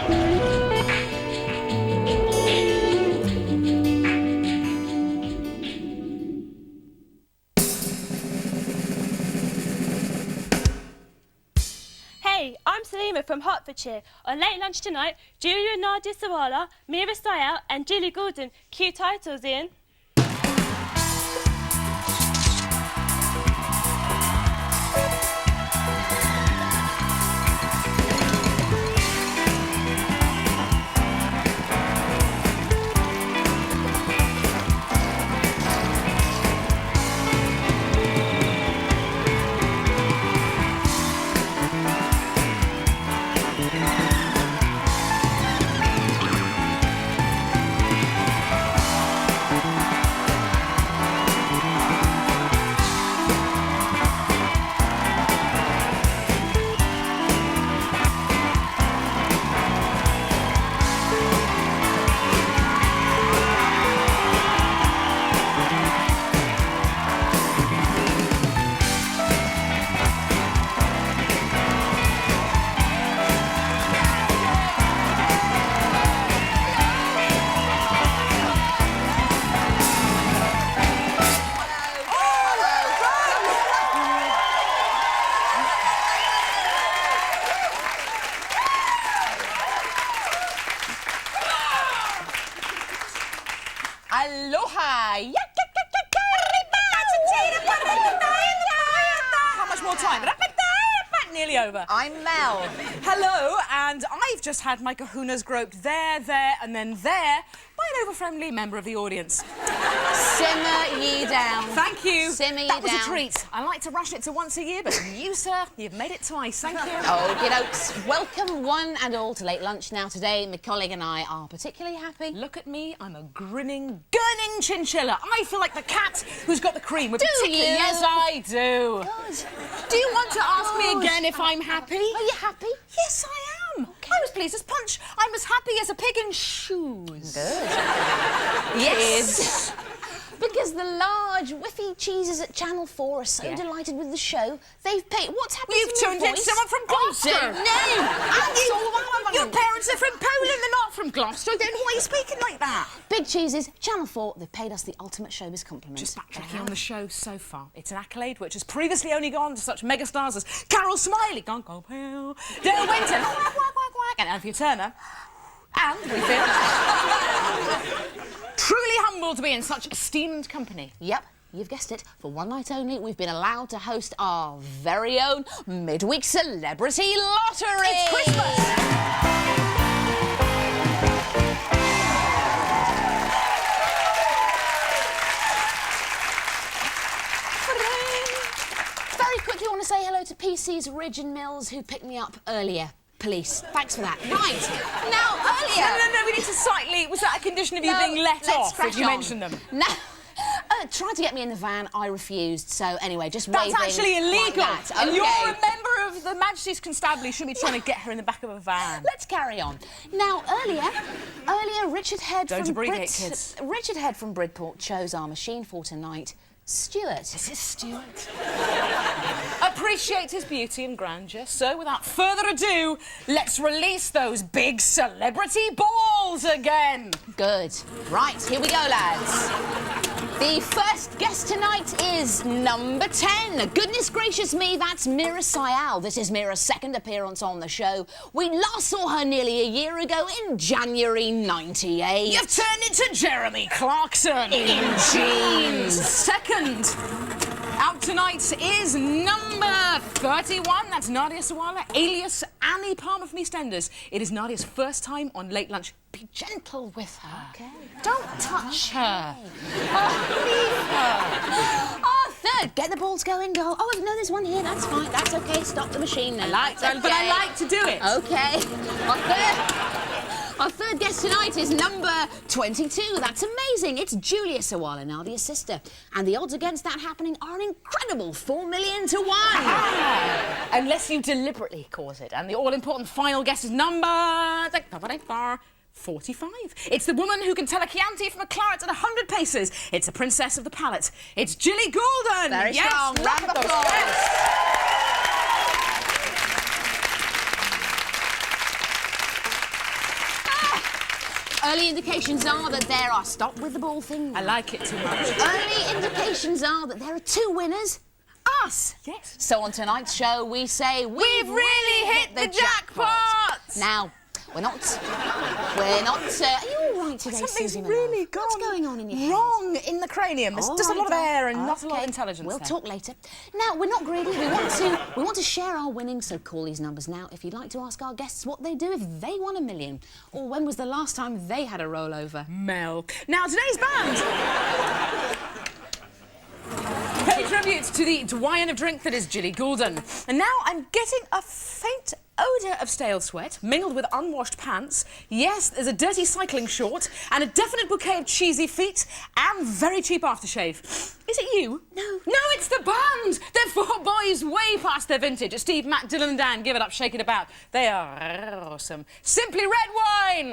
Hey, I'm Salima from Hertfordshire. On Late Lunch tonight, Julia and Nadia Sawalha, Meera, Syal and Jilly Goolden. Cue titles, Ian. Aloha! How much more time? Nearly over. I'm Mel. Hello, and I've just had my kahunas groped there, and then there by an over-friendly member of the audience. Simmer ye down. Thank you. Simmer ye down. That was a treat. I like to ration it to once a year, but you, sir, you've made it twice. Thank you. Okie dokes. Welcome one and all to Late Lunch. Now today, my colleague and I are particularly happy. Look at me. I'm a grinning, gurning chinchilla. I feel like the cat who's got the cream. Do you? Yes, I do. Good. Do you want to ask me again if I'm happy? Are you happy? Yes, I am. Okay. I was pleased as punch. I'm as happy as a pig in shoes. Good. Yes. Because the large, whiffy cheeses at Channel 4 are so delighted with the show, they've paid... What's happened You've to my tuned in voice? someone from Gloucester. No! Your parents are from Poland, they're not from Gloucester. Then why are you speaking like that? Big cheeses, Channel 4, they've paid us the ultimate showbiz compliment. Just backtracking on the show so far. It's an accolade which has previously only gone to such megastars as Carol Smiley, Dale Winton, and Alfie Turner. And we feel truly humbled to be in such esteemed company. Yep, you've guessed it. For one night only, we've been allowed to host our very own midweek celebrity lottery. It's Christmas. Very quickly, I want to say hello to PC's Ridge and Mills, who picked me up earlier. Police. Thanks for that. Right. Now, earlier... No, we need to slightly... Was that a condition of you being let off if you mentioned them? No. Tried to get me in the van, I refused, so anyway, just waving. That's actually illegal. Like that. And okay. you're a member of the Majesty's Constabulary, shouldn't be trying to get her in the back of a van. Let's carry on. Now, earlier, Richard Head from Bridport chose our machine for tonight, Stuart. This is Stuart. Appreciate his beauty and grandeur, so without further ado, let's release those big celebrity balls again. Good. Right, here we go, lads. The first guest tonight is number 10. Goodness gracious me, that's Meera Syal. This is Meera's second appearance on the show. We last saw her nearly a year ago in January 98. You've turned into Jeremy Clarkson. In jeans. Second. Out tonight is number 31. That's Nadia Sawalha, alias Annie Palmer from EastEnders. It is Nadia's first time on Late Lunch. Be gentle with her. Okay. Don't touch her. Leave her. Oh, third. Get the balls going, girl. Oh, no, there's one here. That's fine. That's okay. Stop the machine then. But I like to do it. Okay. Our third guest tonight is number 22. That's amazing. It's Julia Sawalha, Nadia's sister. And the odds against that happening are an incredible 4 million to 1. Unless you deliberately cause it. And the all-important final guest is number 45. It's the woman who can tell a Chianti from a claret at 100 paces. It's a princess of the palate. It's Jilly Goolden. Very strong. Round of applause. Early indications are that there are... Stop with the ball thing now. I like it too much. Early indications are that there are 2 winners. Us. Yes. So on tonight's show, we say We've really hit the jackpot. Now, we're not. Are you all right today, Something's Susie really Manal? What's going on in your head? wrong in the cranium. There's just a lot of air and not a lot of intelligence. We'll there. talk later. Now, we're not greedy. We want to share our winnings, so call these numbers now if you'd like to ask our guests what they do if they won $1 million. Or when was the last time they had a rollover? Mel. Now, today's band pay tribute to the Dwyer of drink that is Jilly Goolden. And now I'm getting a faint odour of stale sweat mingled with unwashed pants. Yes, there's a dirty cycling short and a definite bouquet of cheesy feet and very cheap aftershave. Is it you? No. No, it's the band! They're 4 boys way past their vintage. Steve, Matt, Dylan and Dan, give it up, shake it about. They are awesome. Simply red wine!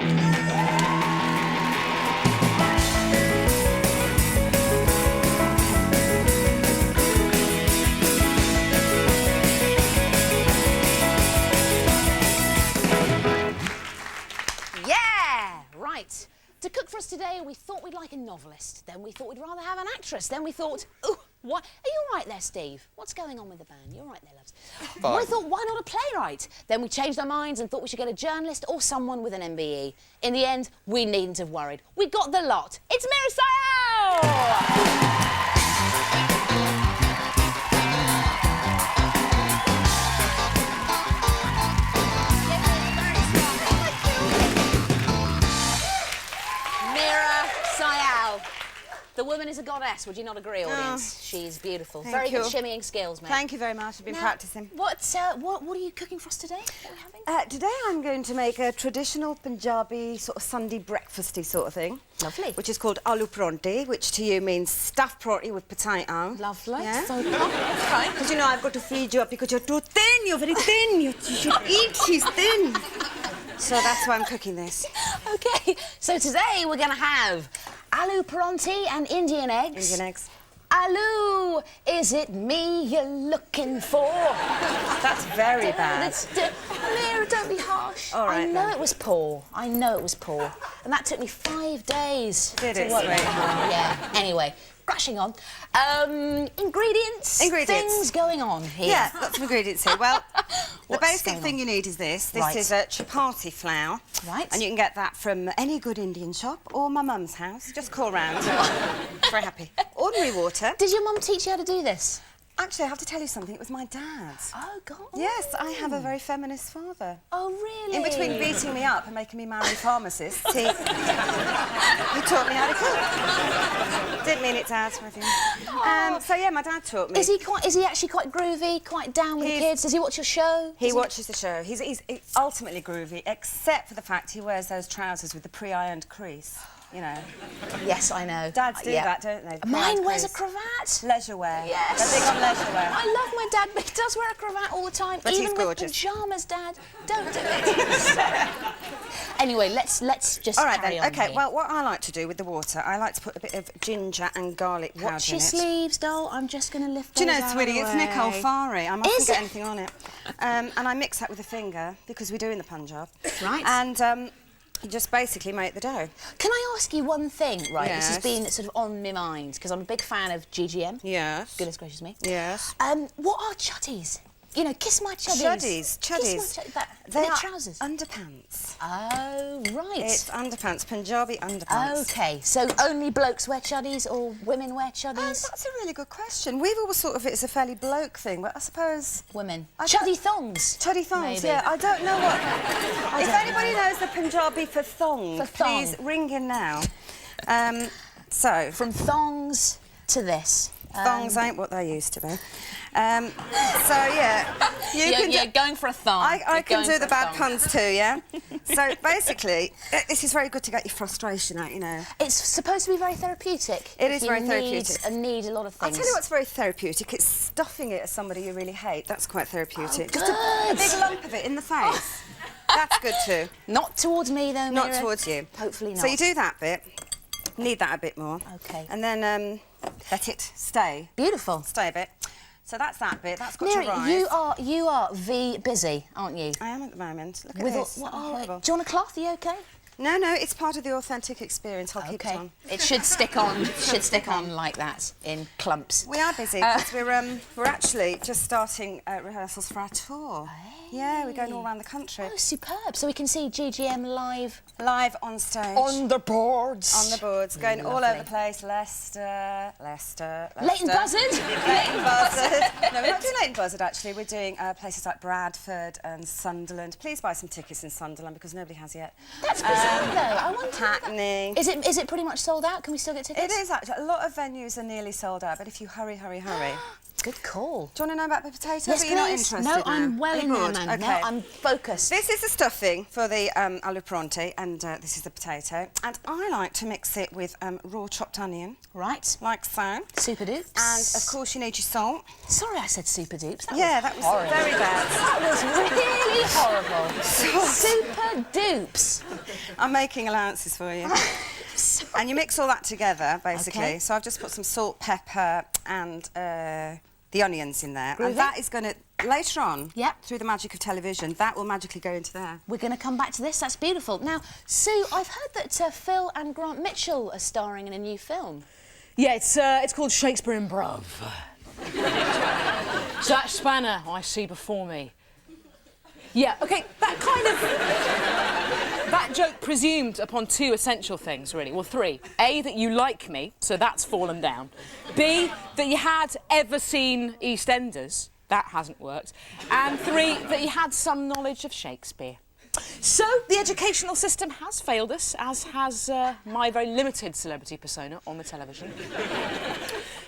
Right. To cook for us today, we thought we'd like a novelist. Then we thought we'd rather have an actress. Then we thought, ooh, what? Are you all right there, Steve? What's going on with the band? You're right there, loves. Fine. I thought, why not a playwright? Then we changed our minds and thought we should get a journalist or someone with an MBE. In the end, we needn't have worried. We got the lot. It's Meera Syal! The woman is a goddess, would you not agree, audience? She's beautiful. Very good shimmying skills, mate. Thank you very much. I've been practicing. What are you cooking for us today? What are we having? Today I'm going to make a traditional Punjabi sort of Sunday breakfasty sort of thing. Lovely. Which is called aloo paronti, which to you means stuffed paronti with potato. Lovely. Yeah? So Because you know I've got to feed you up because you're too thin. You're very thin. You should eat. She's thin. So that's why I'm cooking this. Okay. So today we're going to have aloo paronti and Indian eggs. Indian eggs. Aloo, is it me you're looking for? That's very bad. Meera, don't be harsh. All right, I know then. it was poor. I know it was poor. And that took me 5 days Did to it, work that sweetheart? out. Yeah. Anyway, crashing on. Ingredients. Things going on here. Yeah, lots of ingredients here. Well, the What's basic going thing on? you need is this. This Right. is a chapati flour. Right. And you can get that from any good Indian shop or my mum's house. Just call round. Very happy. Ordinary water. Did your mum teach you how to do this? Actually, I have to tell you something. It was my dad. Oh, God. Yes, I have a very feminist father. Oh, really? In between beating me up and making me marry pharmacists, he taught me how to cook. Didn't mean it, Dad. So yeah, my dad taught me. Is he actually quite groovy, quite down with the kids? Does he watch your show? He watches the show. He's ultimately groovy, except for the fact he wears those trousers with the pre-ironed crease. You know. Yes, I know. Dads do that, don't they? Mine wears a cravat. Leisure wear. Yes. They're big on leisure wear. I love my dad, but he does wear a cravat all the time. But even he's with gorgeous. pyjamas, Dad. Don't do it. Anyway, let's just All right carry then. on Okay. here. Well, what I like to do with the water, I like to put a bit of ginger and garlic powder Watch in your it. sleeves, doll. I'm just going to lift Do you those know, out sweetie, of it's the Nicole way. Farry. I mustn't Is get it? anything on it. And I mix that with a finger because we do in the Punjab. Right. And you just basically make the dough. Can I ask you one thing, right? This has Yes. been sort of on my mind, because I'm a big fan of GGM. Yes. Goodness gracious me. Yes. What are chuddies? You know, kiss my chuddies. Chuddies. Kiss my They They're are trousers. underpants. Oh, right. It's underpants, Punjabi underpants. OK, so only blokes wear chuddies or women wear chuddies? That's a really good question. We've always thought of it as a fairly bloke thing, but I suppose... Women. I Chuddy don't- thongs? Chuddy thongs, Maybe. yeah. I don't know what... If anybody knows the Punjabi for thong, For thong. please ring in now. So... From thongs to this. Thongs ain't what they used to be. So, yeah. You're going for a thong. I You're can going do for the a bad thong. puns too, yeah? So, basically, this is very good to get your frustration out, you know. It's supposed to be very therapeutic. It is You very therapeutic. need a lot of I'll things. tell you what's very therapeutic. It's stuffing it at somebody you really hate. That's quite therapeutic. Oh, Just a good. big lump of it in the face. That's good too. Not towards me, though, Not Meera. towards you. Hopefully not. So you do that bit. Need that a bit more. OK. And then let it stay. Beautiful. Stay a bit. So that's that bit. That's got to Meera, rise. you are busy, aren't you? I am at the moment. Look at With this. what, Oh, horrible. do you want a cloth? Are you OK? No, it's part of the authentic experience. I'll keep it on. It should stick on. Should stick on like that in clumps. We are busy because we're actually just starting rehearsals for our tour. Yeah, we're going all around the country. Oh, superb! So we can see GGM live. Live on stage. On the boards. On the boards, going all over the place. Leicester. Leighton Buzzard. Leighton Buzzard. No, we're not doing Leighton Buzzard actually. We're doing places like Bradford and Sunderland. Please buy some tickets in Sunderland because nobody has yet. That's bizarre though. I wonder. Hackney. Is it pretty much sold out? Can we still get tickets? It is actually. A lot of venues are nearly sold out, but if you hurry. Good call. Do you want to know about the potatoes? Yes, Or you're not please. interested No, now? I'm well in there, man. Okay. No, I'm focused. This is the stuffing for the alu pronti, and this is the potato. And I like to mix it with raw chopped onion, Right. like so. Super dupes. And of course you need your salt. Sorry, I said super dupes. That was horrible. very bad. That was really horrible. Super dupes. I'm making allowances for you. And you mix all that together, basically. Okay. So I've just put some salt, pepper, and the onions in there. And that is going to, later on, through the magic of television, that will magically go into there. We're going to come back to this. That's beautiful. Now, Sue, I've heard that Phil and Grant Mitchell are starring in a new film. Yeah, it's called Shakespeare Improv. Jack Spanner, I see before me. Yeah, OK, that joke presumed upon two essential things, really. Well, three. A, that you like me, so that's fallen down. B, that you had ever seen EastEnders. That hasn't worked. And three, that you had some knowledge of Shakespeare. So, the educational system has failed us, as has my very limited celebrity persona on the television.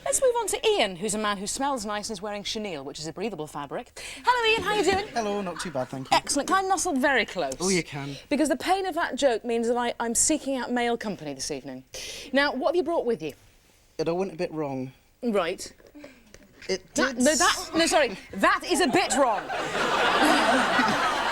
Let's move on to Ian, who's a man who smells nice and is wearing chenille, which is a breathable fabric. Hello, Ian, how you doing? Hello, not too bad, thank you. Excellent. Can I nuzzle very close? Oh, you can. Because the pain of that joke means that I'm seeking out male company this evening. Now, what have you brought with you? It all went a bit wrong. Right. It did... That is a bit wrong.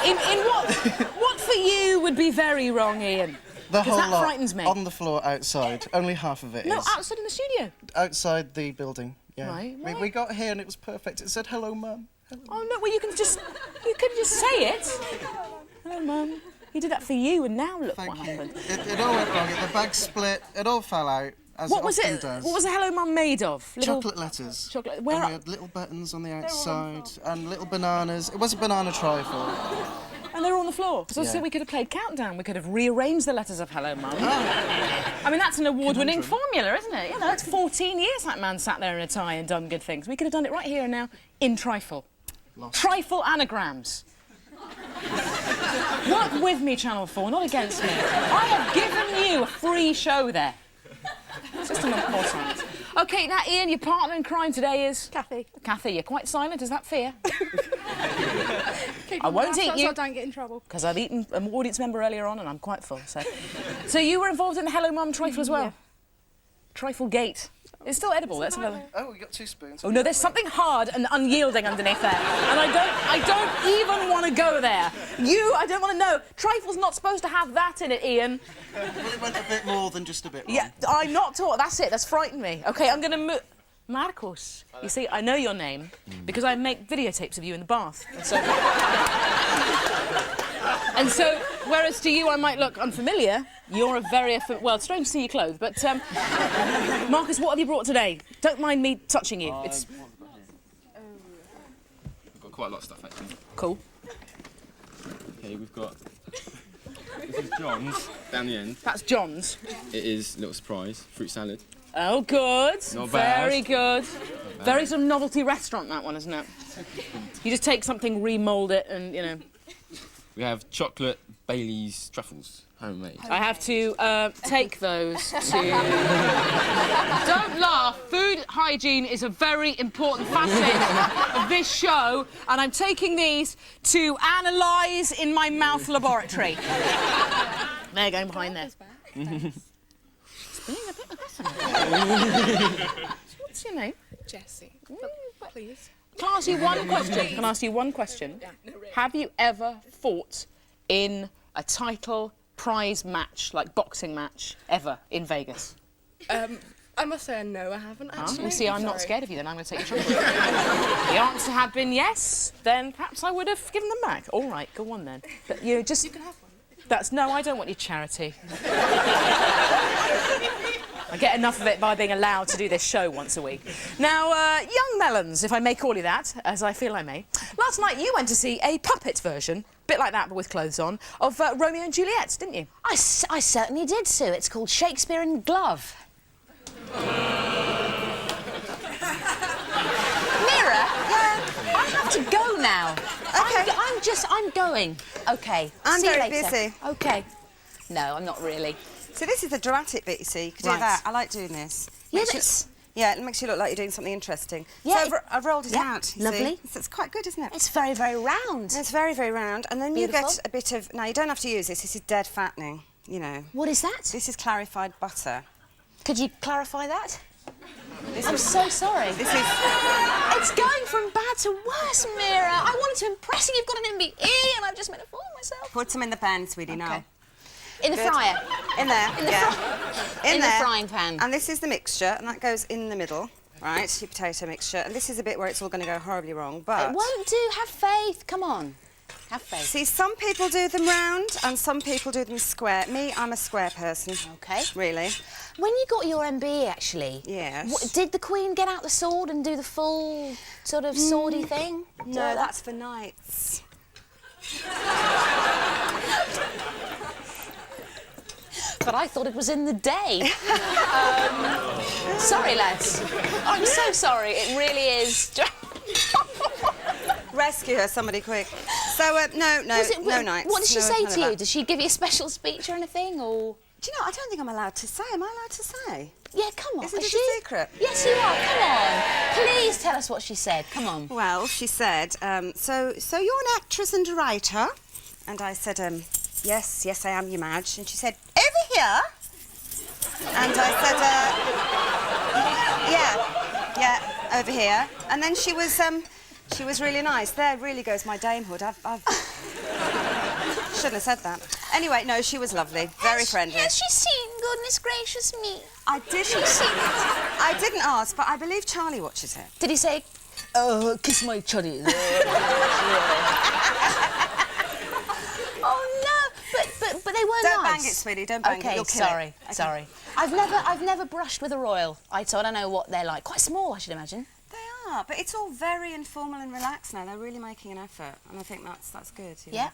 in what for you would be very wrong, Ian? The whole that lot frightens me. on the floor outside. Only half of it No, is. outside in the studio. Outside the building, yeah. Right. We got here and it was perfect. It said, hello, Mum. Hello. Oh, no, well, you can just say it. Hello, Mum. He did that for you, and now look what happened. It all went wrong. The bag split. It all fell out, as What it was often it? does. What was the Hello Mum made of? Chocolate letters. Chocolate. And Where we are... had little buttons on the outside and little bananas. It was a banana trifle. And they're all on the floor. So we could have played Countdown. We could have rearranged the letters of Hello Mum. I mean, that's an award-winning formula, isn't it? You know, it's 14 years that man sat there in a tie and done good things. We could have done it right here and now in trifle. Lost. Trifle anagrams. Work with me, Channel 4, not against me. I have given you a free show there. System more science. OK, now, Ian, your partner in crime today is... Kathy. Kathy, you're quite silent. Is that fear? I won't eat you. So I don't get in trouble. Because I've eaten an audience member earlier on and I'm quite full, so... So you were involved in the Hello Mum trifle as well? Yeah. Trifle gate. It's still edible. Let's have a... Oh, we got 2 spoons. Oh, no, there's something hard and unyielding underneath there. And I don't even want to go there. I don't want to know. Trifle's not supposed to have that in it, Ian. Well, it went a bit more than just a bit wrong. Yeah, I'm not taught. That's it. That's frightened me. OK, I'm going to move... Marcos. You see, I know your name because I make videotapes of you in the bath. And so, whereas to you I might look unfamiliar, you're a very... Well, it's strange to see you clothed, but... Marcus, what have you brought today? Don't mind me touching you. It's... We've got quite a lot of stuff, actually. Cool. OK, we've got... This is John's, down the end. That's John's. It is a little surprise, fruit salad. Oh, good. Not bad. Very good. Very sort of novelty restaurant, that one, isn't it? You just take something, remould it, and, you know... We have chocolate Bailey's truffles, homemade. I have to take those to... Don't laugh. Food hygiene is a very important facet of this show, and I'm taking these to analyse in my mouth laboratory. They're going behind there. It's being a bit aggressive. What's your name? Jessie. Please. Can I ask you one question? Can I ask you one question? Yeah, no, really. Have you ever fought in a title prize match, like boxing match, ever in Vegas? I must say no, I haven't actually. You see, I'm not scared of you, then I'm going to take your trouble. The answer had been yes, then perhaps I would have given them back. All right, go on then. But you just... You can have one. That's no, I don't want your charity. I get enough of it by being allowed to do this show once a week. Now, young melons, if I may call you that, as I feel I may. Last night you went to see a puppet version, bit like that but with clothes on, of Romeo and Juliet, didn't you? I certainly did, Sue. It's called Shakespeare in Glove. Meera, I have to go now. Okay. I'm going. Okay. I'm See you very later. busy. Okay. No, I'm not really. So this is the dramatic bit, you see. You can Right. do that. I like doing this. Yeah, Makes that's... Yeah, it makes you look like you're doing something interesting. Yeah, So I've rolled it out, you lovely. see. So it's quite good, isn't it? It's very, very round. It's very, very round. And then Beautiful. you get a bit of... Now, you don't have to use this. This is dead fattening, you know. What is that? This is clarified butter. Could you clarify that? This I'm is... so sorry. This is... It's going from bad to worse, Meera. I wanted to impress you. You've got an MBE and I've just made a fool of myself. Put some in the pan, sweetie, now. Okay. In the Good. fryer. In there, In the yeah. In the there. frying pan. And this is the mixture, and that goes in the middle, right? Your potato mixture. And this is a bit where it's all going to go horribly wrong, but... It won't do. Have faith. Come on. Have faith. See, some people do them round and some people do them square. Me, I'm a square person. Okay. Really. When you got your MBE, actually... Yes. Did the Queen get out the sword and do the full sort of swordy thing? No, that's for knights. But I thought it was in the day. Sorry, lads. I'm so sorry. It really is. Rescue her, somebody quick. So, no knights. What did she No, say none of to you? that. Did she give you a special speech or anything, or...? Do you know, I don't think I'm allowed to say. Am I allowed to say? Yeah, come on. Isn't Is it she? a secret? Yes, you are. Come on. Please tell us what she said. Come on. Well, she said, so you're an actress and a writer? And I said, yes, I am, Your Madge. And she said, over here? And I said, yeah, over here. And then she was really nice. There really goes my damehood. I've shouldn't have said that. Anyway, no, she was lovely, very friendly. Has she seen Goodness Gracious Me? I didn't. I didn't ask, but I believe Charlie watches it. Did he say, kiss my chuddy? Oh no! But they were Don't nice. bang it, sweetie. Don't bang it. Okay, You'll kill sorry, it. Okay. sorry. I've never brushed with a royal. So I don't know what they're like. Quite small, I should imagine. They are, but it's all very informal and relaxed now. They're really making an effort, and I think that's good. You know? Yeah.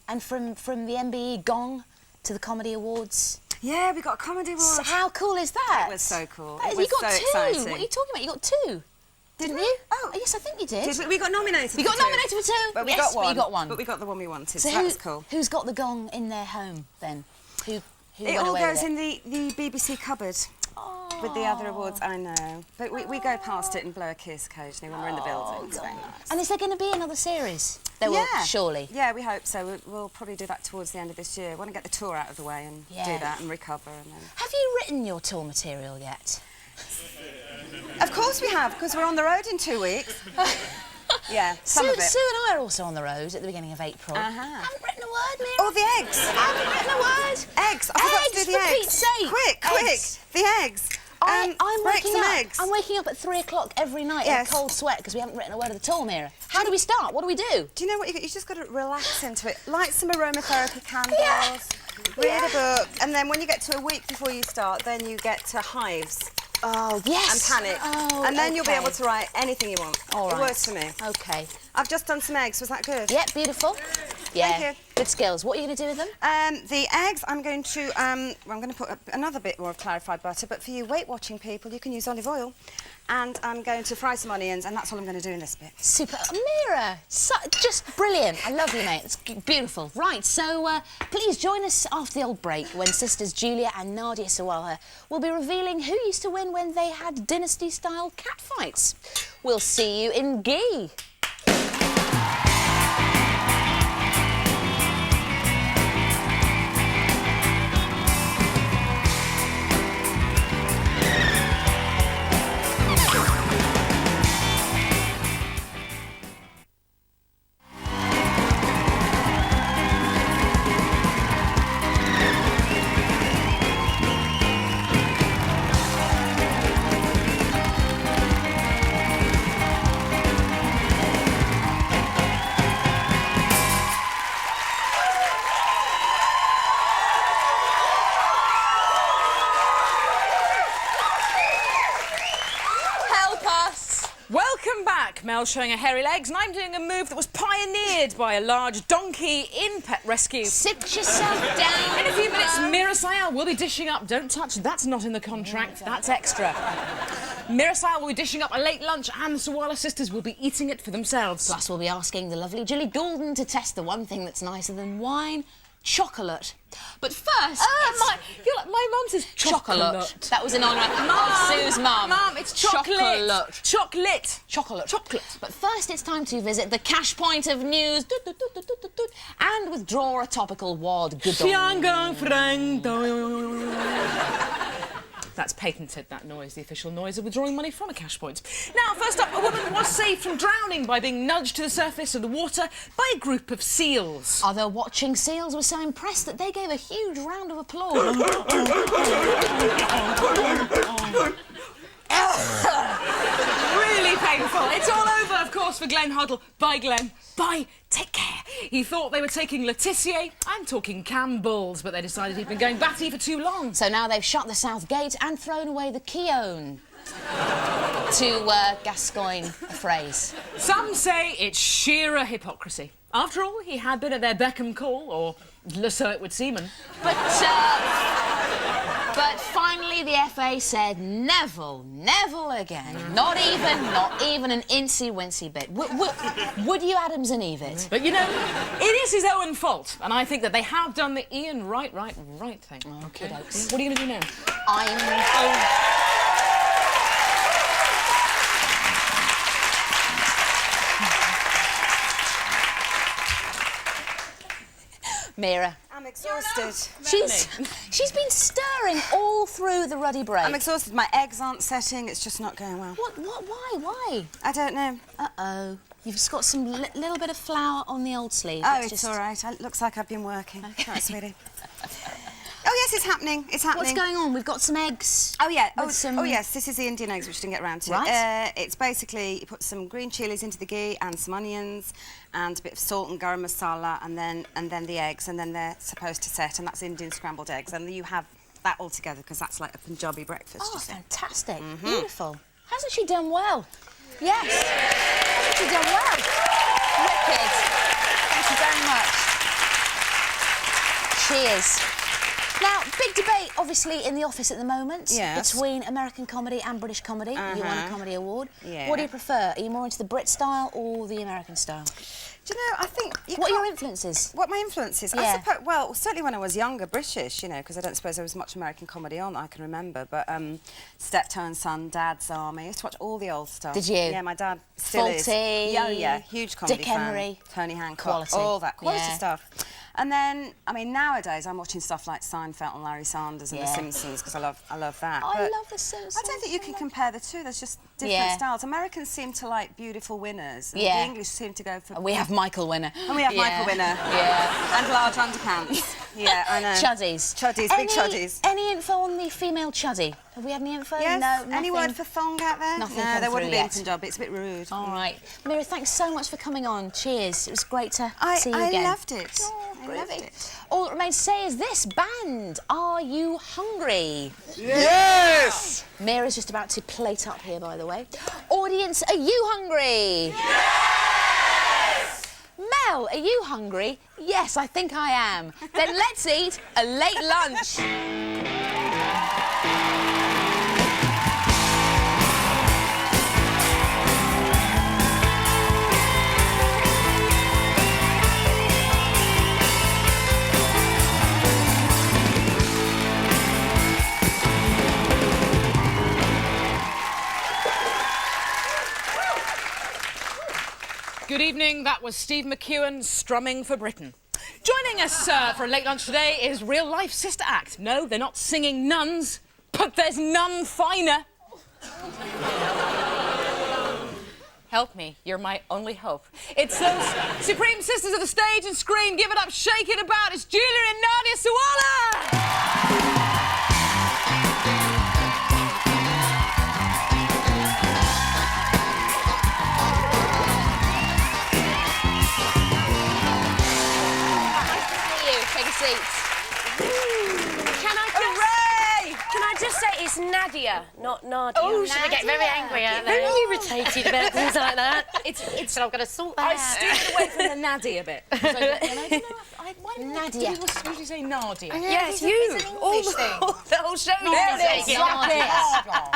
And from the MBE gong to the Comedy Awards. Yeah, we got a comedy award. So how cool is that? It was so cool. That It is- was you got so two. exciting. What are you talking about? You got two. Didn't you? Oh. Yes, I think you did. We got nominated. You for got two. nominated for two. But we Yes, got one. But you got one. But we got the one we wanted. So So that was cool. Who's got the gong in their home then? Who It went all away goes with in the BBC cupboard with the other awards. I know, but we go past it and blow a kiss occasionally when we're in the building. It's very nice. And is there going to be another series? There will, surely. Yeah, we hope so. We'll probably do that towards the end of this year. Want to get the tour out of the way and Yeah. do that and recover. And then... Have you written your tour material yet? Of course we have, because we're on the road in 2 weeks. Yeah, some Sue, of it. Sue and I are also on the road at the beginning of April. Uh-huh. Haven't written a word, Meera. Oh, the eggs. Haven't written a word. Eggs. I forgot to do Eggs, the for eggs. Pete's sake. Quick. Eggs. The eggs. I'm break waking some up. eggs. I'm waking up at 3 o'clock every night Yes. in a cold sweat because we haven't written a word of the tour, Meera. How do we start? What do we do? Do you know what you just got to relax into it? Light some aromatherapy candles, read a book, and then when you get to a week before you start, then you get to hives Oh, yes. and panic. Oh, and then you'll be okay. able to write anything you want. All right. It works for me. Okay. I've just done some eggs. Was that good? Yeah, beautiful. Yeah. you. Good skills. What are you going to do with them? The eggs, I'm going to, I'm going to put another bit more of clarified butter, but for you weight-watching people, you can use olive oil. And I'm going to fry some onions, and that's all I'm going to do in this bit. Super. Meera, just brilliant. I love you, mate. It's beautiful. Right, so please join us after the old break when sisters Julia and Nadia Sawalha will be revealing who used to win when they had dynasty-style catfights. We'll see you in Ghee. back. Mel's showing her hairy legs, and I'm doing a move that was pioneered by a large donkey in Pet Rescue. Sit yourself down. In a few minutes, Meera Syal will be dishing up. Don't touch, that's not in the contract, that's extra. Meera Syal will be dishing up a late lunch, and the Sawalha sisters will be eating it for themselves. Plus, we'll be asking the lovely Jilly Goolden to test the one thing that's nicer than wine, chocolate. But first, my mum says chocolate. That was in honour of Sue's mum. Mum, it's chocolate. Chocolate. But first, it's time to visit the cash point of news and withdraw a topical wad. That's patented, that noise, the official noise of withdrawing money from a cash point. Now, first up, a woman was saved from drowning by being nudged to the surface of the water by a group of seals. Although watching seals were so impressed that they gave a huge round of applause. Really painful. It's all over, of course, for Glenn Hoddle. Bye, Glenn. Bye. Take care. He thought they were taking Letitia. I'm talking Campbell's, but they decided he'd been going batty for too long. So now they've shut the south gate and thrown away the Keown. To Gascoigne a phrase. Some say it's sheer hypocrisy. After all, he had been at their beck and call, or so it would seem. But finally the FA said never again. Not even an incy-wincy bit. Would you Adams and Eve it? But, you know, it is his own fault, and I think that they have done the Ian right thing. Okay. What are you going to do now? Meera. I'm exhausted. She's been stirring all through the ruddy break. I'm exhausted. My eggs aren't setting. It's just not going well. What? Why? I don't know. Uh-oh. You've just got some little bit of flour on the old sleeve. Oh, it's all right. It looks like I've been working. Okay. Right, sweetie. Oh, yes, it's happening. It's happening. What's going on? We've got some eggs. Oh, yeah. With some... Oh, yes, this is the Indian eggs, which I didn't get around to. Right. It's basically, you put some green chilies into the ghee and some onions and a bit of salt and garam masala and then the eggs, and then they're supposed to set, and that's Indian scrambled eggs. And you have that all together, because that's like a Punjabi breakfast. Oh, you see. fantastic. Beautiful. Hasn't she done well? Yes. Hasn't she done well? Wicked. Thank you very much. Cheers. Now, big debate, obviously, in the office at the moment between American comedy and British comedy. You won a comedy award. Yeah. What do you prefer? Are you more into the Brit style or the American style? Do you know, I think... What are your influences? What my influences? Yeah. I suppose, well, certainly when I was younger, British, you know, because I don't suppose there was much American comedy on that I can remember, but Steptoe and Son, Dad's Army, I used to watch all the old stuff. Did you? Yeah, my dad still is. Fawlty, Yeah, huge comedy Dick fan. Emery. Tony Hancock. Quality. All that quality Yeah. stuff. And then, I mean, nowadays I'm watching stuff like Seinfeld and Larry Sanders and The Simpsons, because I love that. I But love The Simpsons. I don't think you can compare the two. There's just different styles. Americans seem to like beautiful winners, and the English seem to go for... We have Michael Winner. And we have Michael Winner. Yeah. And large underpants. Yeah, I know. Chuddies. Chuddies, big chuddies. Any info on the female chuddy? Have we had any info? Yes. No, Any nothing. word for thong out there? Nothing No, come there wouldn't through be in yet. Punjabi. It's a bit rude. All right. Meera, thanks so much for coming on. Cheers. It was great to see you I again. loved it. Oh, I loved it. All that remains to say is this, band, are you hungry? Yes! Meera's just about to plate up here, by the way. Audience, are you hungry? Yes! Mel, are you hungry? Yes, I think I am. Then let's eat a late lunch. Good evening, that was Steve McEwen strumming for Britain. Joining us for a late lunch today is real-life sister act. No, they're not singing nuns, but there's none finer. Help me, you're my only hope. It's those supreme sisters of the stage and screen. Give it up, shake it about. It's Jilly and Nadia Sawalha! Take a seat. Can I just say it's Nadia, not Nadia. Oh, should we get very angry at Very irritated about things like that. It's I'm going to sort I that out. steered away from the Nadia bit. So, I don't know. Why do Nadia. people usually say Nadia? Yes, you. All the whole show. Nadia. That's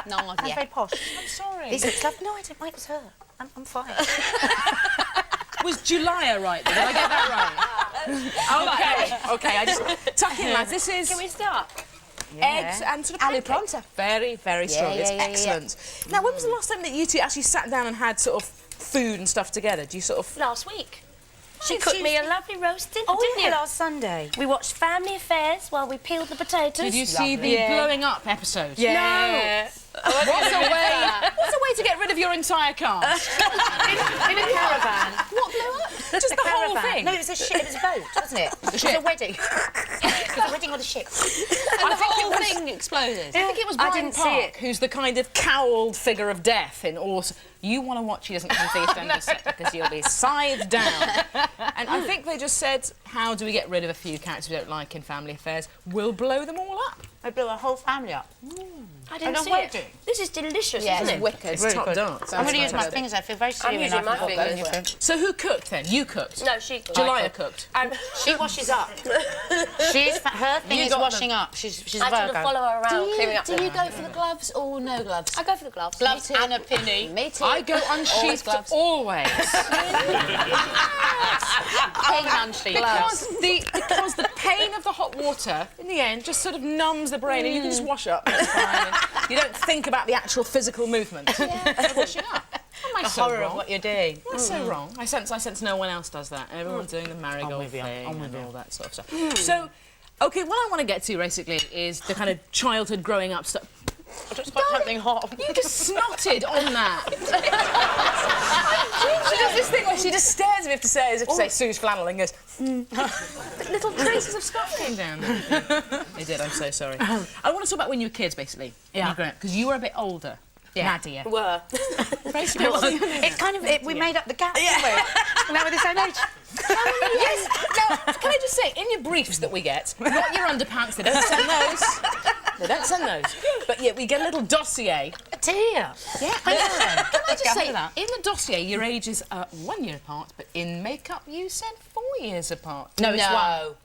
Nadia. very posh. I'm sorry. This looks lovely. No, I don't like her. I'm fine. Was Julia right? Did I get that right? Okay. I just tuck in, lads. This is Can we start? eggs and sort of Alu pancakes. pronto. Very, very strong. It's excellent. Now, when was the last time that you two actually sat down and had sort of food and stuff together? Do you sort of... Last week. She cooked me a lovely roast dinner, Oh, didn't you? last Sunday. We watched Family Affairs while we peeled the potatoes. Did you see the blowing up episode? Yeah. What's a way to get rid of your entire cast? In a caravan. What blew up? Just the whole thing. No, it was a ship. It was a boat, wasn't it? It was a wedding. It was a wedding on a ship. And the whole thing exploded. I think it was Brian Park, who's the kind of cowled figure of death in all... You want to watch He Doesn't Come for East End of the Set because you'll be scythed down. And I think they just said, how do we get rid of a few characters we don't like in Family Affairs? We'll blow them all up. They blew a whole family up. I didn't see it. This is delicious, Yeah, isn't it's it? wicked. It's top dance. I'm going to use my fingers. I feel very silly. I'm using my fingers. So who cooked then? You cooked? No, she cooked. Julia cooked. She washes up. Her thing is washing up. She's a I sort of Virgo. follow her around, clearing up. Do you go for the gloves or no gloves? I go for the gloves. Gloves and a pinny. Me too. I go unsheathed always. Pain unsheathed. Because the pain of the hot water, in the end, just sort of numbs the brain and you can just wash up. It's fine. You don't think about the actual physical movement. Of washing up. The horror of what you're doing. That's so wrong. I sense no one else does that. Everyone's doing the marigold thing and all that sort of stuff. So, OK, what I want to get to, basically, is the kind of childhood growing up stuff. I just got something hot. You just snotted on that. She does this thing where she just stares as if to say Sue's flannel and goes, little traces of stuff came down there. They did, I'm so sorry. I want to talk about when you were kids, basically. Yeah. Because you were a bit older. Yeah. Nadia. Were. Basically, It's kind of... we made up the gap, didn't we? And now we're the same age. Yes. Now, can I just say, in your briefs that we get, not your underpants, they don't send those. They don't send those. But yeah, we get a little dossier. Dear. Yeah, I know. Can I just say, in the dossier, your ages are 1 year apart, but in makeup, you said 4 years apart. No, it's one.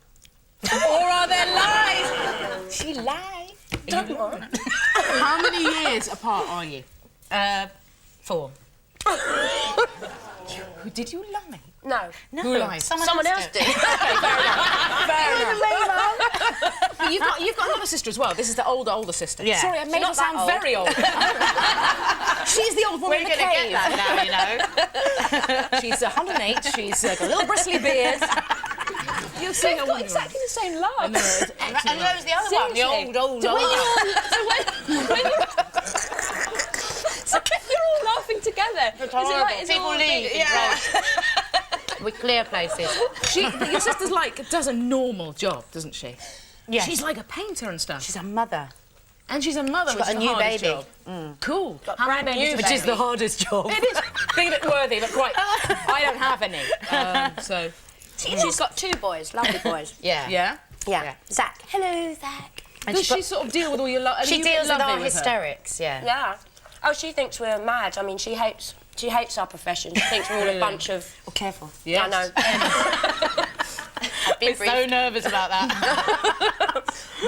Or are there lies? She lied. Don't lie. How many years apart are you? 4. Did you lie? No. Who lies? Someone else did. Fair enough. But you've got another sister as well. This is the older sister. Yeah. Sorry, I made her sound very old. She's the old woman in the cave. Get that now, you know. She's 108. She's got a little bristly beard. You'll see her got exactly the same laugh. And there's the other one, the old. So you're all laughing together. It's horrible. People leave. Yeah. We clear places. But your sister's does a normal job, doesn't she? Yes. She's like a painter and stuff. She's a mother. And she's a mother, She's got which a is new the hardest baby. job. Cool. How many babies? Which is the hardest job. It is. Being a bit worthy, but quite. I don't have any. So. She's got 2 boys, lovely boys. Yeah. Yeah. Yeah. Zach. Hello, Zach. And Does she sort of deal with all your love? She deals with our hysterics, yeah. Yeah. Oh, she thinks we're mad. I mean, she hates our profession. She thinks we're all a bunch of... Oh, careful. Yes. I know. I've been so nervous about that.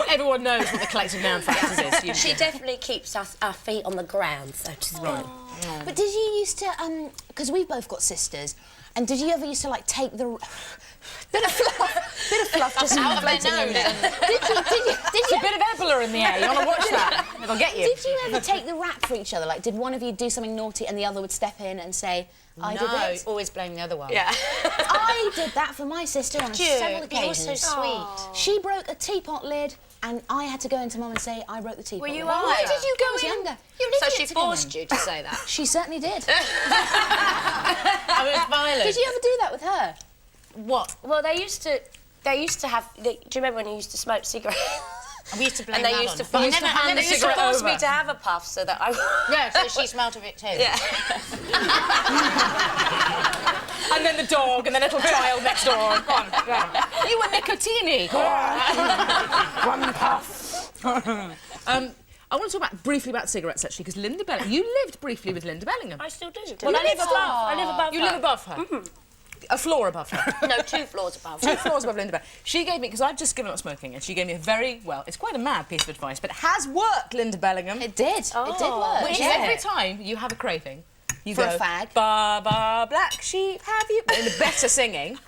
Everyone knows what the collective noun factors is. She definitely keeps our feet on the ground, so to speak. Right. But did you used to, because we've both got sisters, and did you ever used to take the bit of fluff just floating in there? Did you a bit of Ebola in the air. You want to watch that? It'll get you. Did you ever take the rap for each other? Did one of you do something naughty and the other would step in and say, I did it? Always blame the other one. Yeah. I did that for my sister on several occasions. You're so sweet. She broke a teapot lid and I had to go into Mum and say, I broke the teapot lid. you Why right? did you go in? Younger. So she forced you to say that? She certainly did. I was violent. Did you ever do that with her? What? Well, they used to have... do you remember when you used to smoke cigarettes? We used to blame And they that used to on. force, hand the they used to cigarette force over. me to have a puff so that I... Yeah, so she smelt of it too. Yeah. And then the dog, and the little child next door. Go on, go on. You were nicotini. Go on. One puff. I want to talk briefly about cigarettes, actually, because Linda Bellingham... You lived briefly with Linda Bellingham. I still do. Well, I live above You her. live above her? A floor above her? No, 2 floors above. 2 floors above Linda Bellingham. She gave me, because I've just given up smoking, and she gave me a very, well, it's quite a mad piece of advice, but it has worked, Linda Bellingham. It did. It did work. Which is every time you have a craving, you For go, a fag. Ba, ba, black sheep, have you... In the better singing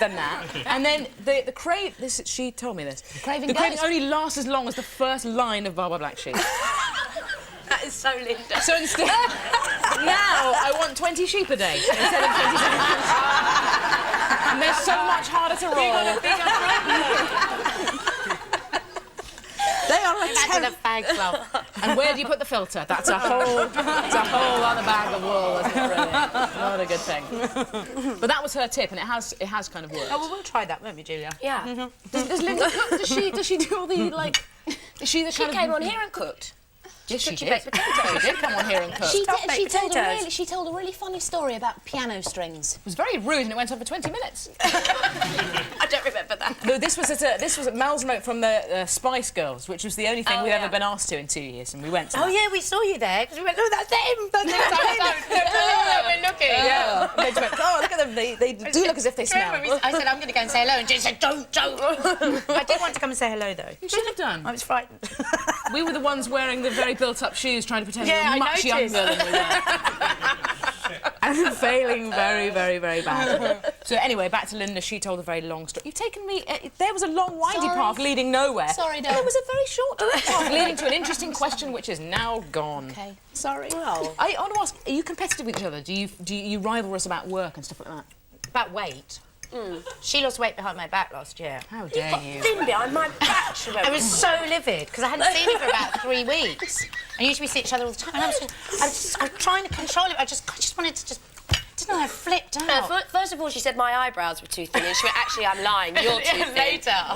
than that. And then the crave... She told me this. The craving only lasts as long as the first line of Ba, ba, black sheep. That is so Linda. So instead... now, I want 20 sheep a day instead of 20 seconds. And they're so much harder to roll. They are a Back to the fag club. And where do you put the filter? That's a whole other bag of wool, isn't it, really? Not a good thing. But that was her tip, and it has kind of worked. Oh, well, we'll try that, won't we, Julia? Yeah. Does Linda cook? Does she do all the, like... Is she the She kind came of... on here and cooked. Yes, she She did. baked potatoes. She did come on here and cook. She told a really funny story about piano strings. It was very rude, and it went on for 20 minutes. I don't remember that. No, this was at Mel's note from the Spice Girls, which was the only thing we'd ever been asked to in 2 years, and we went to Oh, yeah, we saw you there, because we went, look, that's them! That's them! We're looking. Yeah. They just went, oh, look at them, they do look as if they smell. I said, I'm going to go and say hello, and Julie said, don't. I did want to come and say hello, though. You should have done. I was frightened. We were the ones wearing the very built-up shoes, trying to pretend we Yeah, were I much noticed. younger than we were. And failing very, very, very badly. So anyway, back to Linda. She told a very long story. You've taken me... there was a long, windy path leading nowhere. Sorry, darling. There was a very short path leading to an interesting question, which is now gone. Okay. Sorry. Well, I want to ask, are you competitive with each other? Do you rival us about work and stuff like that? About weight. She lost weight behind my back last year. How dare you? Thin behind my back. I was so livid because I hadn't seen her for about 3 weeks. And usually we see each other all the time. And I was trying to control it. I just wanted to just... Didn't I? I flipped out. First of all, she said my eyebrows were too thin, and she went, actually, I'm lying, you're too thin. Later. I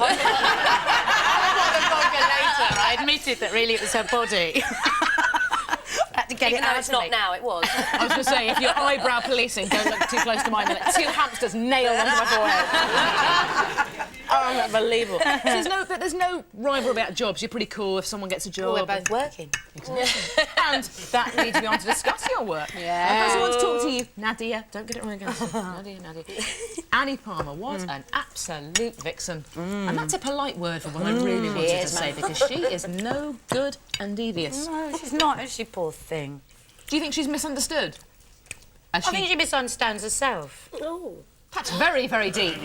got the vodka later. I admitted that really it was her body. I had to get Even it though out it's of not me. now, it was. I was going to say, if you're eyebrow policing, don't look too close to mine. Like 2 hamsters nailed onto my forehead. Oh, unbelievable. So there's no rivalry about jobs. You're pretty cool if someone gets a job. Well, we're both working. Exactly. And that leads me on to discuss your work. Yeah. I first want to talk to you, Nadia. Don't get it wrong again. Nadia. Annie Palmer, what an absolute vixen. And that's a polite word for what I really wanted to say, because she is no good and devious. No, she's not, is she, poor thing? Do you think she's misunderstood? I think she misunderstands herself. Oh. That's very, very deep.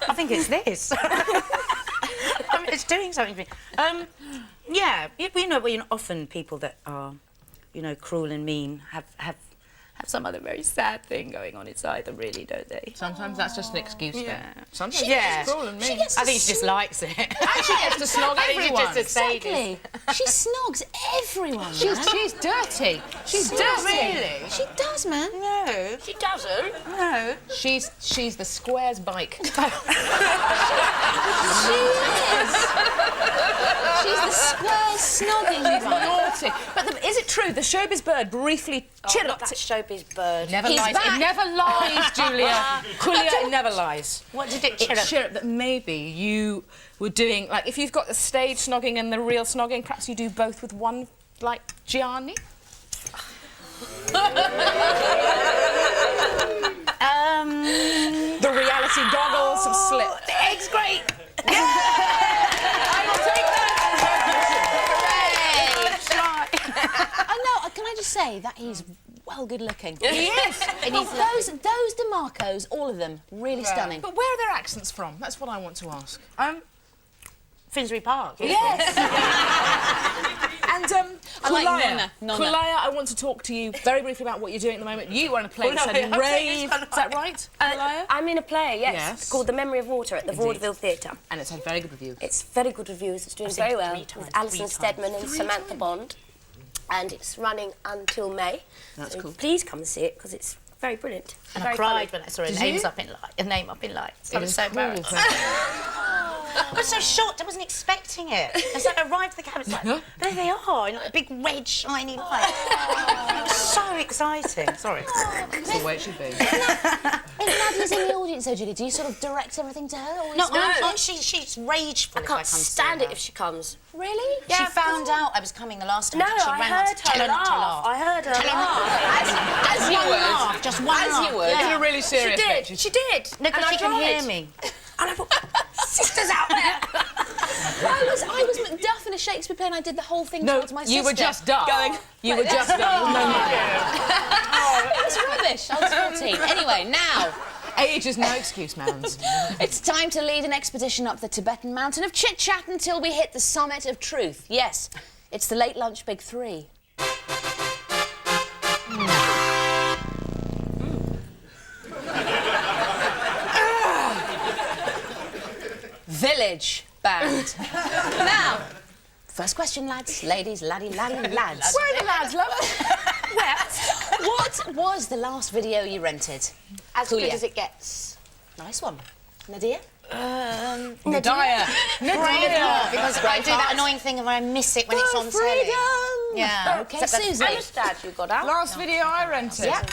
I think it's this. I mean, it's doing something to me. Yeah, we know often people that are, cruel and mean have some other very sad thing going on inside them, really, don't they? Sometimes that's just an excuse. Yeah. Sometimes Yeah. she's cruel and mean. I think she just likes it. And she gets to snog everyone. Just a sadist. Exactly. She snogs everyone. man. She's dirty. She's dirty. Really? She does, man. No. She doesn't. No. She's the square's bike. She is. She's the square snogging one. Naughty. But is it true the showbiz bird briefly Not chirruped? that showbiz bird. Never He's lies. back. It never lies, Julia. Julia, it never lies. What did it It chirrup? chirruped that maybe you were doing, like, if you've got the stage snogging and the real snogging, perhaps you do both with one, like Gianni? The reality goggles have slipped. The egg's great. I will take that. Oh no! Can I just say that he's well good looking? He is. And those DeMarcos, all of them, really stunning. But where are their accents from? That's what I want to ask. Finsbury Park. Yes. And I like Kulaya. Nonna. Kulaya, I want to talk to you very briefly about what you're doing at the moment. You are in a play Kulaya, said I'm Rave. saying Is that right, Kulaya? I'm in a play, yes. Yes. Called The Memory of Water at the Vaudeville Theatre. And it's had very good reviews. It's very good reviews. It's doing seen very it well 3 times, with Alison 3 times. Steadman and Samantha Bond. And it's running until May. That's so cool. Please come and see it because it's very brilliant. And very I cried funny. when I saw her Did name you? up in lights. I was is so cool. embarrassed. I was so shocked. I wasn't expecting it. As I arrived at the cab, it's like, there they are, in like a big red, shiny light. It was so exciting. Sorry. That's the way it should be. If Nadia's in the audience, though, Jilly, do you sort of direct everything to her? Or No, she's rageful. I can't stand it if she comes. Really? She found out I was coming the last time. No, she I ran heard up to tell her her not to laugh. laugh. I heard her laugh. As you One would. laugh, just one As laugh. you would. In a really She serious did. pitch. She did. No, because And she I can tried. hear me. And I thought, sisters out there. I was Macduff in a Shakespeare play and I did the whole thing No, to my sister. you were just Duff. You were Like just that. Duff. No, It was rubbish. I was 14. Anyway, now... Age is no excuse, Mounds. It's time to lead an expedition up the Tibetan mountain of chit-chat until we hit the summit of truth. Yes, it's the late lunch big 3. Village band. Now, first question, lads, ladies, lads. Where are the lads, love? What was the last video you rented? As Cool, good yeah. as it gets. Nice one. Nadia? Nadia. Because I do that annoying thing where I miss it when it's on telly. Yeah. Okay, Susie. I just glad you got out. Last video I rented. Yeah.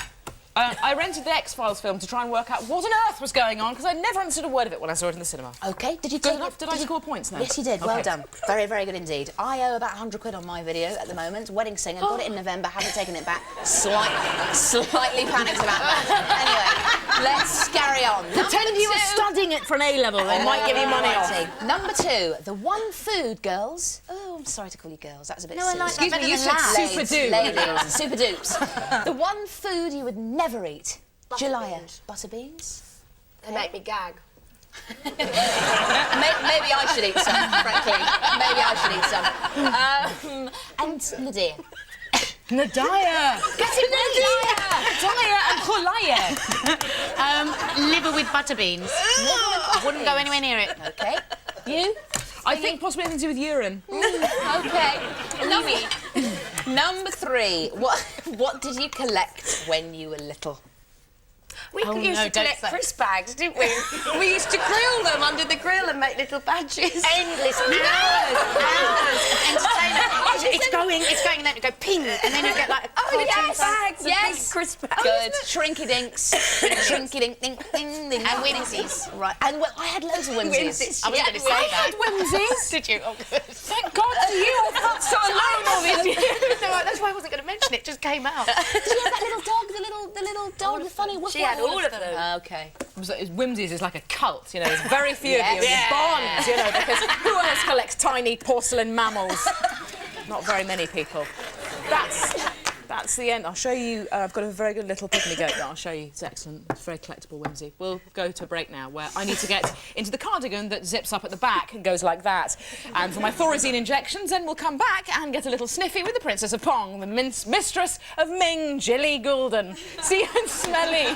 I rented the X-Files film to try and work out what on earth was going on because I never understood a word of it when I saw it in the cinema. Okay, did you Good take enough? it? Did I score points now? Yes, you did. Well Okay. done. Very, very good indeed. I owe about 100 quid on my video at the moment. Wedding Singer. Got it in November. Haven't taken it back. Slightly panicked about that. Anyway, let's carry on. Pretend you were studying it for an A-level. They might give you money off. Alrighty. Number 2, the one food, girls. Oh, I'm sorry to call you girls. That's a bit No, I silly. like that better you than said lads. super dupe. Ladies, super dupes. The one food you would never eat. Julia. Butter beans? They make me gag. Maybe I should eat some, frankly. Maybe I should eat some. And Nadia. Nadia. Get it, Nadia! Nadia and Kulaya. Liver with butter beans. Wouldn't go anywhere near it. Okay. You? I think possibly anything to do with urine. Okay. Number 3. What did you collect when you were little? We used to collect crisp bags, didn't we? We used to grill them under the grill and make little badges. Endless hours of entertainment. It's going, and then it go ping, and then you get like a cartoon Bags of Yes. big crisp bags. Good. Shrinky-dinks. Shrinky-dink-dink-ding-ding. and whimsies. Right. And well, I had loads of whimsies. Whimsies. I was going to say that. Whimsies. Did you? Oh, good. Thank God for you. I felt so alone all these years. No, that's why I wasn't going to mention it. It just came out. Did you have that little dog, the little dog, the funny woof? She had all of them. Okay. Whimsies is like a cult, you know. There's very few of you. Yes. Bonds, you know, because who else collects tiny porcelain mammals? Not very many people. That's the end. I'll show you. I've got a very good little pygmy goat that I'll show you. It's excellent. It's very collectible whimsy. We'll go to a break now where I need to get into the cardigan that zips up at the back and goes like that. And for my Thorazine injections, then we'll come back and get a little sniffy with the Princess of Pong, the mistress of Ming, Jilly Goolden. See you in Smelly.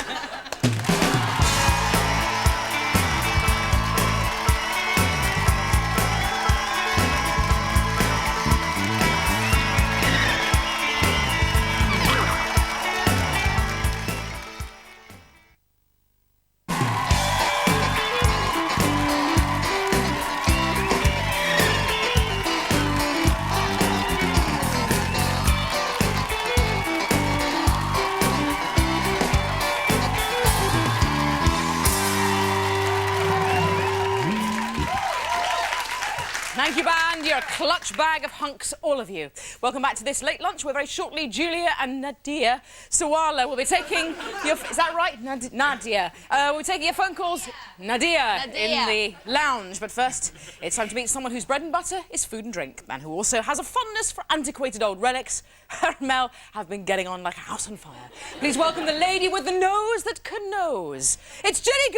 Thank you, band. You're a clutch bag of hunks, all of you. Welcome back to this late lunch, where very shortly Julia and Nadia Sawalha will be taking your... Is that right? Nadia. We'll be taking your phone calls. Nadia in the lounge. But first, it's time to meet someone whose bread and butter is food and drink, and who also has a fondness for antiquated old relics. Her and Mel have been getting on like a house on fire. Please welcome the lady with the nose that can nose. It's Jilly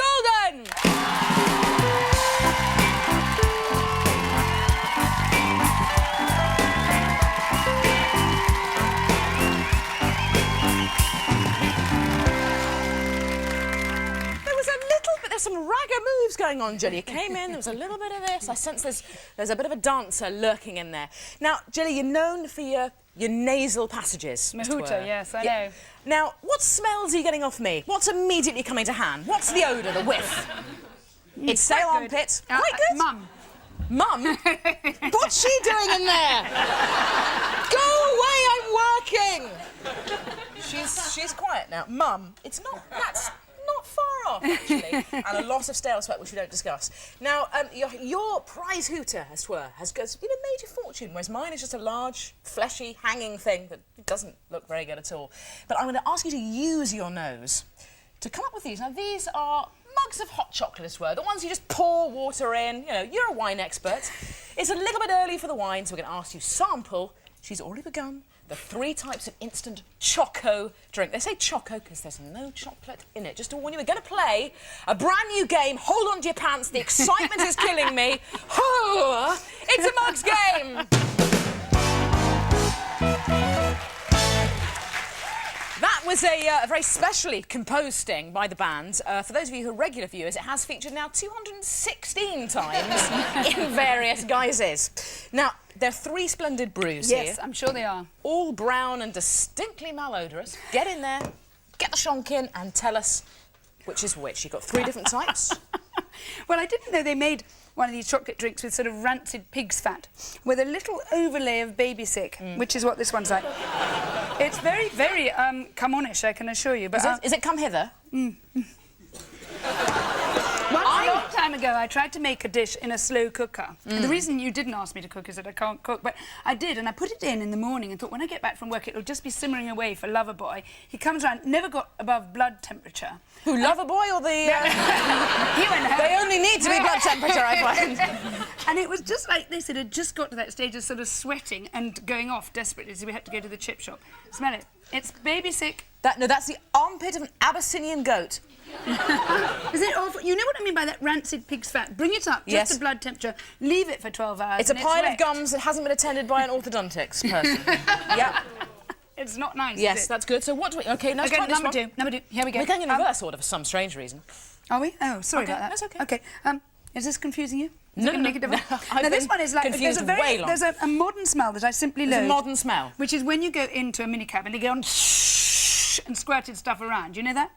Goolden! There's some ragger moves going on, Jilly. You came in, there was a little bit of this. I sense there's a bit of a dancer lurking in there. Now, Jilly, you're known for your nasal passages. Mahuta, yes, I know. Now, what smells are you getting off me? What's immediately coming to hand? What's the odour, the whiff? It's Sale armpits. Quite good. Mum. Mum? What's she doing in there? Go away, I'm working! She's quiet now. Mum, that's not far off, actually. And a lot of stale sweat, which we don't discuss. Now, your prize hooter, as it were, has made your fortune, whereas mine is just a large, fleshy, hanging thing that doesn't look very good at all. But I'm going to ask you to use your nose to come up with these. Now, these are mugs of hot chocolate, as well. The ones you just pour water in. You know, you're a wine expert. It's a little bit early for the wine, so we're going to ask you sample. She's already begun the 3 types of instant choco drink. They say choco because there's no chocolate in it. Just to warn you, we're going to play a brand new game. Hold on to your pants. The excitement is killing me. It's a mugs game. That was a very specially composed sting by the band. For those of you who are regular viewers, it has featured now 216 times in various guises. Now, there are 3 splendid brews here. Yes, I'm sure they are. All brown and distinctly malodorous. Get in there, get the shonk in, and tell us which is which. You've got 3 different types. Well, I didn't know they made one of these chocolate drinks with sort of rancid pig's fat with a little overlay of baby sick, which is what this one's like. It's very, very come-on-ish, I can assure you. But Is it come hither? Once, a long time ago, I tried to make a dish in a slow cooker. The reason you didn't ask me to cook is that I can't cook, but I did, and I put it in the morning and thought, when I get back from work, it'll just be simmering away for Loverboy. He comes round, never got above blood temperature. Who, Loverboy or the... He went, they only need to be blood temperature, I find. And it was just like this. It had just got to that stage of sort of sweating and going off desperately, so we had to go to the chip shop. Smell it. It's baby sick. No, that's the armpit of an Abyssinian goat. Is it awful? You know what I mean by that rancid pig's fat? Bring it up just to blood temperature, leave it for 12 hours. It's a pile of gums that hasn't been attended by an orthodontics person. Yep. It's not nice. Yes, is it? that's good. So what do we... OK, now try number two. Here we go. We're going in reverse order for some strange reason. Are we? Oh, sorry about that. That's OK. OK. Is this confusing you? No. Make a difference? Now, this one is like... There's a modern smell that I simply love. There's a modern smell? Which is when you go into a minicab and they go on and squirted stuff around. Do you know that?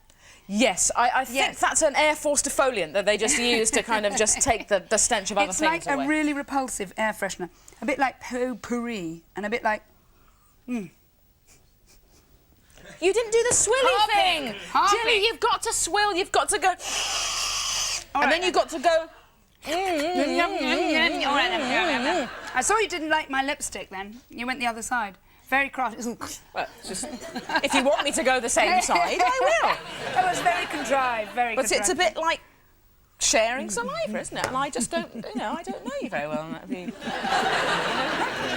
Yes, I think that's an Air Force defoliant that they just use to kind of just take the stench of other things away. It's like a really repulsive air freshener. A bit like potpourri and a bit like... You didn't do the swilly thing! Jilly, you've got to swill, you've got to go... and then you've got to go... I saw you didn't like my lipstick then. You went the other side. Very crafty. Well, just, if you want me to go the same side, I will. That was very contrived, very contrived. But it's a bit like sharing saliva, isn't it? And I just don't, I don't know you very well.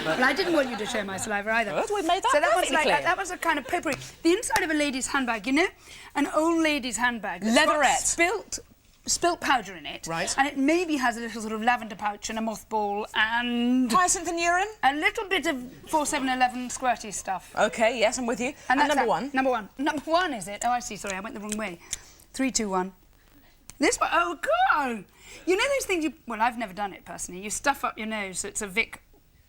Well, I didn't want you to share my saliva either. Good, we've made that so that was perfectly clear. That was a kind of potpourri. The inside of a lady's handbag, you know? An old lady's handbag. Leatherette. Spilt powder in it. Right. And it maybe has a little sort of lavender pouch and a mothball and... Hyacinth and urine? A little bit of 4711 squirty stuff. OK, yes, I'm with you. And that's number one? Number one. Number one, is it? Oh, I see. Sorry, I went the wrong way. 3, 2, 1. This one. Oh, God! You know those things you... Well, I've never done it, personally. You stuff up your nose so it's a Vic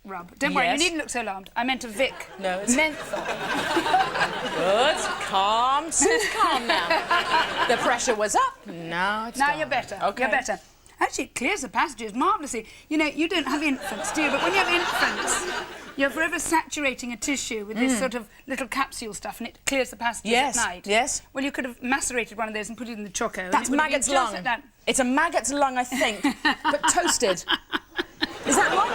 rub. Don't worry, you needn't look so alarmed. I meant a Vic. No, it's... menthol. Good. Calm. Sue's calm now. The pressure was up. Now it's down. You're better. OK. You're better. Actually, it clears the passages marvellously. You know, you don't have infants, do you? But when you have infants, you're forever saturating a tissue with this sort of little capsule stuff, and it clears the passages at night. Yes. Well, you could have macerated one of those and put it in the choco. That's maggot's lung. It's a maggot's lung, I think, but toasted. Is that wrong?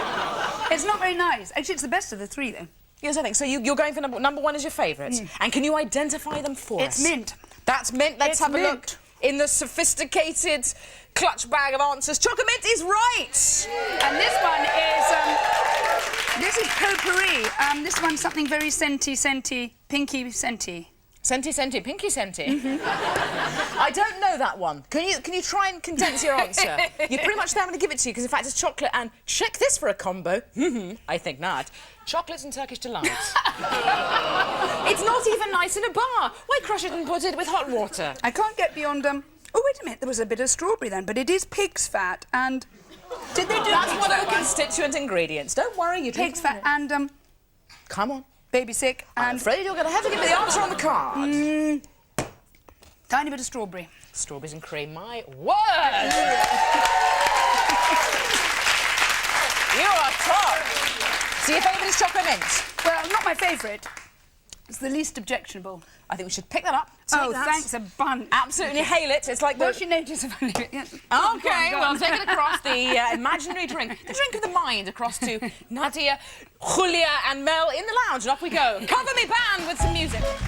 It's not very nice. Actually, it's the best of the 3, though. Yes, I think. So you're going for number one as your favourite. And can you identify them for us? It's mint. That's mint. Let's have a look in the sophisticated clutch bag of answers. Chocolate mint is right. And this one is... this is potpourri. This one's something very scenty, pinky scenty. Scenty, pinky scenty. I don't know that one. Can you try and condense your answer? You're pretty much there. I'm going to give it to you because, in fact, it's chocolate and check this for a combo. I think not. Chocolates and Turkish delight. It's not even nice in a bar. Why crush it and put it with hot water? I can't get beyond Oh, wait a minute. There was a bit of strawberry then, but it is pig's fat and. Did they do? That's one of the constituent ingredients. Don't worry, you pig's fat and Come on. Baby sick and... I'm afraid you're going to have to give me the answer on the card. Tiny bit of strawberry. Strawberries and cream, my word! You are top! So your favourite is chocolate mint? Well, not my favourite. It's the least objectionable. I think we should pick that up. Thanks a bunch. Absolutely hail it. It's like Well, she noticed if I leave it. Yeah. OK, well, take it across the imaginary drink. The drink of the mind across to Nadia, Julia and Mel in the lounge. And off we go. Cover me band with some music. Where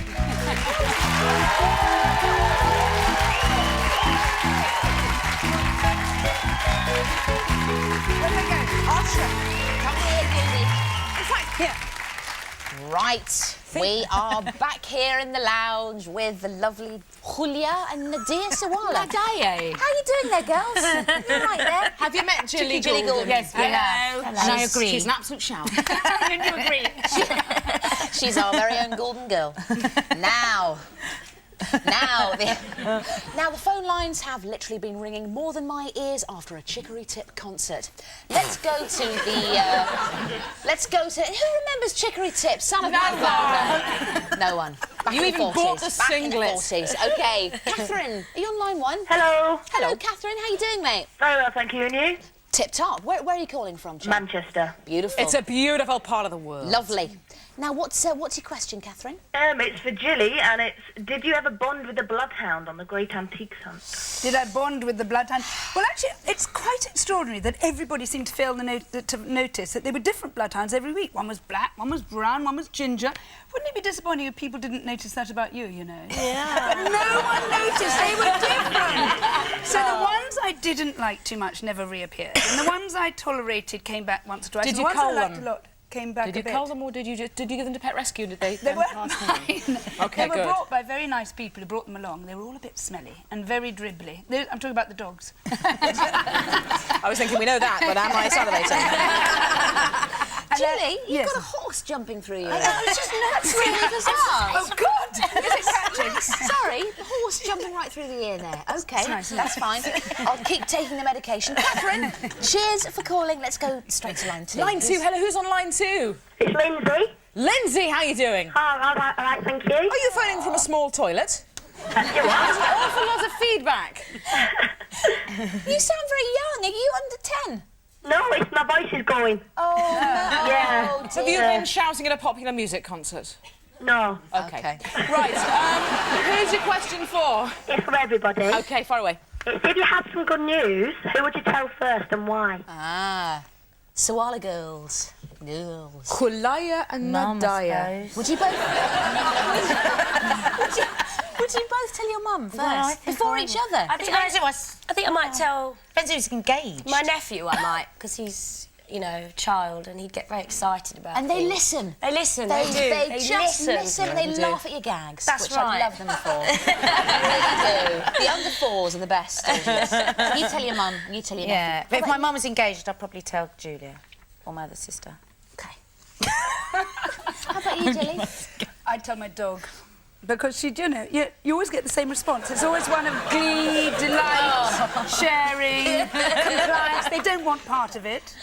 do I go? Osher, come here, Gilly. In fact, here. Right, we are back here in the lounge with the lovely Julia and Nadia Sawalha. Nadia. How you doing there, girls? You right there? Have you met Jilly Goolden? Yes, we have. Hello. And I agree. She's an absolute shout. And you agree. She's our very own Golden Girl. Now the phone lines have literally been ringing more than my ears after a Chicory Tip concert. Let's go to the. Who remembers Chicory Tip? Son of No one. Back You in even 40s. bought the Back in the singlet. 40s. OK, Catherine, are you on line 1? Hello. Hello, Catherine. How you doing, mate? Very well, thank you. And you? Tip top. Where are you calling from, Chum? Manchester. Beautiful. It's a beautiful part of the world. Lovely. Now, what's your question, Catherine? It's for Jilly, and it's: did you ever bond with the bloodhound on the Great Antiques Hunt? Did I bond with the bloodhound? Well, actually, it's quite extraordinary that everybody seemed to fail to notice that they were different bloodhounds every week. One was black, one was brown, one was ginger. Wouldn't it be disappointing if people didn't notice that about you, you know? Yeah. But no one noticed. They were different. So the ones I didn't like too much never reappeared. And the ones I tolated came back once or twice. Did the you ones cull I liked them? a lot came back Did a you bit. cull them or did you give them to pet rescue? Did they? They weren't mine. OK, They were good. brought by very nice people who brought them along. They were all a bit smelly and very dribbly. I'm talking about the dogs. I was thinking, we know that, but am I salivating? Jilly, you've yes. got a horse jumping through you. I know, it's just That's really bizarre. Oh, God! Is it catching? Sorry, the horse jumping right through the ear there. OK, nice, isn't that's fine. I'll keep taking the medication. Catherine, cheers for calling. Let's go straight to line 2. Line 2, hello, who's on line 2? It's Lindsay. Lindsay, how are you doing? Oh, all right, thank you. Are you phoning from a small toilet? That's your one. There's an awful lot of feedback. You sound very young. Are you under 10? No, it's my voice is going. Oh, no. Yeah. Oh, Have you been shouting at a popular music concert? No. OK. Right, who's your question for? It's for everybody. OK, far away. It's if you had some good news, who would you tell first and why? Sawalha girls. Girls. Julia and Nadia. Would you both... would you both tell your mum first? Before each other? I think I might tell... Depends who's engaged. My nephew, I might, because he's, you know, a child and he'd get very excited about And they things. listen. They listen, They do. They just listen and they laugh at your gags. That's which right. I love them for. I really do. The under 4s are the best. You tell your mum, you tell your Yeah, nephew. but if my mum was engaged, I'd probably tell Julia or my other sister. OK. How about you, Jilly? I'd tell my dog. Because she, you know, you always get the same response. It's always one of glee, delight, sharing, compliance. They don't want part of it.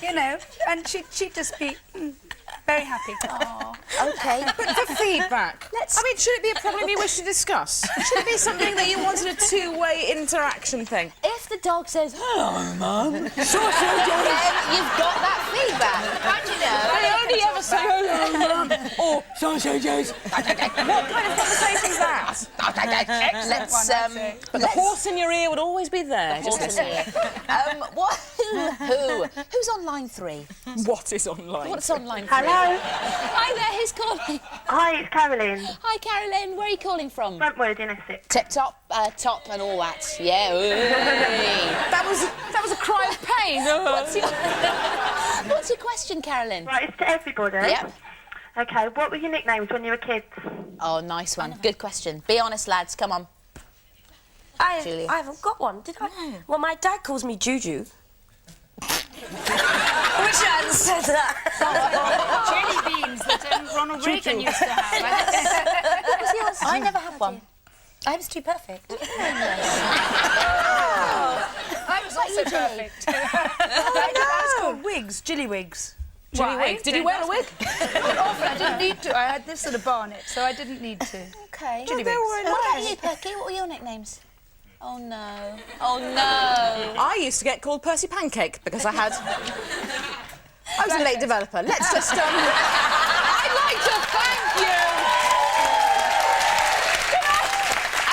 You know, and she'd just be very happy. OK. But for feedback, I mean, should it be a problem you wish to discuss? Should it be something that you wanted a two-way interaction thing? If the dog says, hello, Mum, then you've got that feedback. How do you know? I only ever say hello, Mum, or sausages. What kind of conversation is that? But the horse in your ear would always be there. Horse in the ear. Who's on line 3? What is online? What's on line 3? Hello. Hi there, who's calling? Hi, it's Carolyn. Hi, Carolyn. Where are you calling from? Brentwood in Essex. Tip top, top and all that. Yeah. That was a cry of pain. What's your question, Carolyn? Right, it's to everybody. Yep. OK, what were your nicknames when you were kids? Oh, nice one. Good question. Be honest, lads. Come on. Julia. I haven't got one, did I? No. Well, my dad calls me Juju. I wish I hadn't said that. Jelly beans that Ronald Reagan used to have. What was yours? I never had one. I was too perfect. I was also perfect. That was called wigs, Jilly wigs. Jilly wigs. Did you wear a wig? Not often. I didn't need to. I had this sort of barnet, so I didn't need to. Okay. Chili What Biggs. about you, Perky? What were your nicknames? Oh no. Oh no. I used to get called Percy Pancake because I was a late developer. Let's just, I'd like to thank you!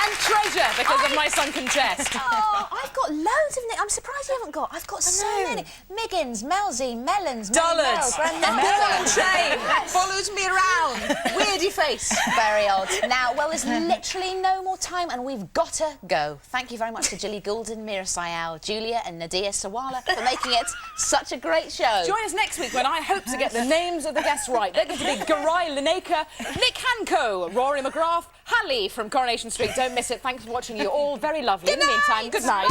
And Treasure, because of my sunken chest. Oh, I've got loads of nicknames. I'm surprised you haven't got. I've got so many. Miggins, Melzy, Melons, Dullards, Ball and Chain, follows me around, weirdy face. Very odd. Now, well, there's literally no more time and we've got to go. Thank you very much to Jilly Goolden, Meera Syal, Julia and Nadia Sawalha for making it such a great show. Join us next week when I hope to get the names of the guests right. They're going to be Garai Lineker, Nick Hanco, Rory McGrath, Hallie from Coronation Street. Don't miss it. Thanks for watching. You're all very lovely. In the meantime, good night.